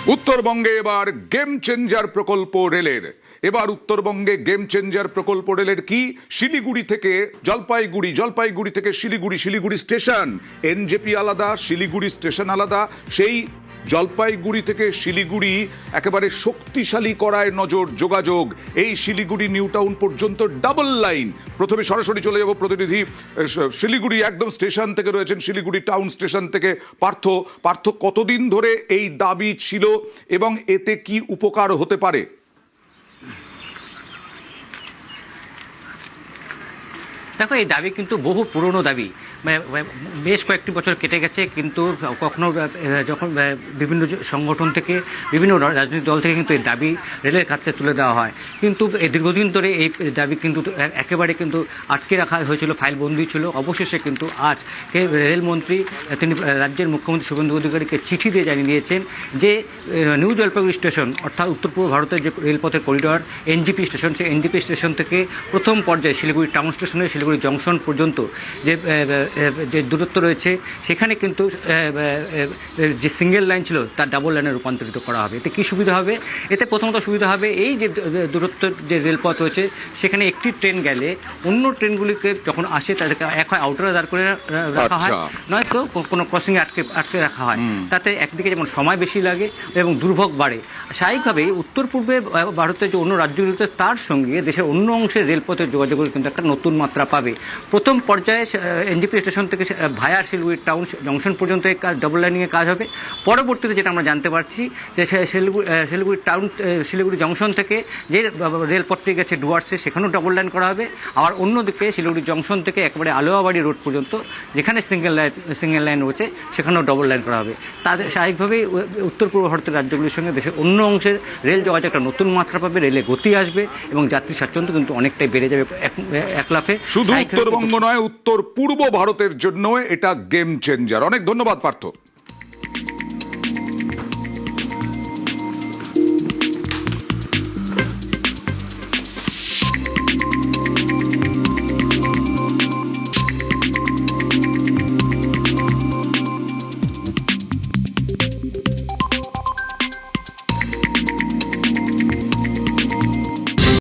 উত্তরবঙ্গে এবার game changer প্রকল্প রেলের। এবার উত্তরবঙ্গে গেম চেঞ্জার প্রকল্প রেলের কি? শিলিগুড়ি থেকে জলপাইগুড়ি, জলপাইগুড়ি থেকে শিলিগুড়ি, শিলিগুড়ি স্টেশন এনজেপি আলাদা, শিলিগুড়ি স্টেশন আলাদা। সেই জলপাইগুড়ি থেকে শিলিগুড়ি একেবারে শক্তিশালী করায় নজর যোগাযোগ। এই শিলিগুড়ি নিউ টাউন পর্যন্ত ডাবল লাইন। প্রথমে সরাসরি চলে যাব প্রতিনিধি শিলিগুড়ি একদম স্টেশন থেকে রয়েছেন, শিলিগুড়ি টাউন স্টেশন থেকে পার্থ, কতদিন ধরে এই দাবি ছিল এবং এতে কি উপকার হতে পারে? দেখো, এই দাবি কিন্তু বহু পুরনো দাবি, বেশ কয়েকটি বছর কেটে গেছে, কিন্তু কখনো যখন বিভিন্ন সংগঠন থেকে, বিভিন্ন রাজনৈতিক দল থেকে কিন্তু এই দাবি রেলের কাছে তুলে দেওয়া হয়, কিন্তু দীর্ঘদিন ধরে এই দাবি কিন্তু একেবারে কিন্তু আটকে রাখা হয়েছিল, ফাইলবন্দি ছিল। অবশেষে কিন্তু আজ রেলমন্ত্রী তিনি রাজ্যের মুখ্যমন্ত্রী শুভেন্দু অধিকারীকে চিঠি দিয়ে জানিয়ে দিয়েছেন যে নিউ জলপাইগুড়ি স্টেশন অর্থাৎ উত্তর পূর্ব ভারতের যে রেলপথের করিডর এনজিপি স্টেশন, সেই এনজিপি স্টেশন থেকে প্রথম পর্যায়ে শিলিগুড়ি টাউন স্টেশনে শিলিগুড়ি জংশন পর্যন্ত যে দূরত্ব রয়েছে, সেখানে কিন্তু যে সিঙ্গেল লাইন ছিল তার ডাবল লাইনে রূপান্তরিত করা হবে। এতে কী সুবিধা হবে? এতে প্রথমত সুবিধা হবে, এই যে দূরত্ব যে রেলপথ রয়েছে সেখানে একটি ট্রেন গেলে অন্য ট্রেনগুলিকে যখন আসে তাদেরকে এক হয় আউটারে দাঁড় করে রাখা হয়, নয়তো কোনো ক্রসিংয়ে আটকে রাখা হয়। তাতে একদিকে যেমন সময় বেশি লাগে এবং দুর্ভোগ বাড়ে। স্বাভাবিকভাবেই উত্তর পূর্বে ভারতের যে অন্য রাজ্যগুলিতে তার সঙ্গে দেশের অন্য অংশের রেলপথের যোগাযোগের কিন্তু একটা নতুন মাত্রা পাবে। প্রথম পর্যায়ে এনজিপি স্টেশন থেকে ভায়া শিলিগুড়ি টাউন জংশন পর্যন্ত এই কাজ ডাবল লাইনিংয়ের কাজ হবে। পরবর্তীতে যেটা আমরা জানতে পারছি যে শিলিগুড়ি টাউন শিলিগুড়ি জংশন থেকে যে রেলপথটি গেছে ডুয়ার্সে, সেখানেও ডাবল লাইন করা হবে। আবার অন্যদিকে শিলিগুড়ি জংশন থেকে একেবারে আলোয়াবাড়ি রোড পর্যন্ত যেখানে সিঙ্গেল লাইন রয়েছে সেখানেও ডাবল লাইন করা হবে। তাদের স্বাভাবিকভাবেই উত্তর পূর্ব ভারতের রাজ্যগুলির সঙ্গে দেশের অন্য অংশের রেল যোগাযোগ একটা নতুন মাত্রা পাবে, রেলে গতি আসবে এবং যাত্রী স্বাচ্ছন্দ্য কিন্তু অনেকটাই বেড়ে যাবে এক লাফে। শুধু উত্তরবঙ্গ নয়, উত্তর পূর্ব ভারতের জন্য এটা গেম চেঞ্জার। অনেক ধন্যবাদ পার্থ।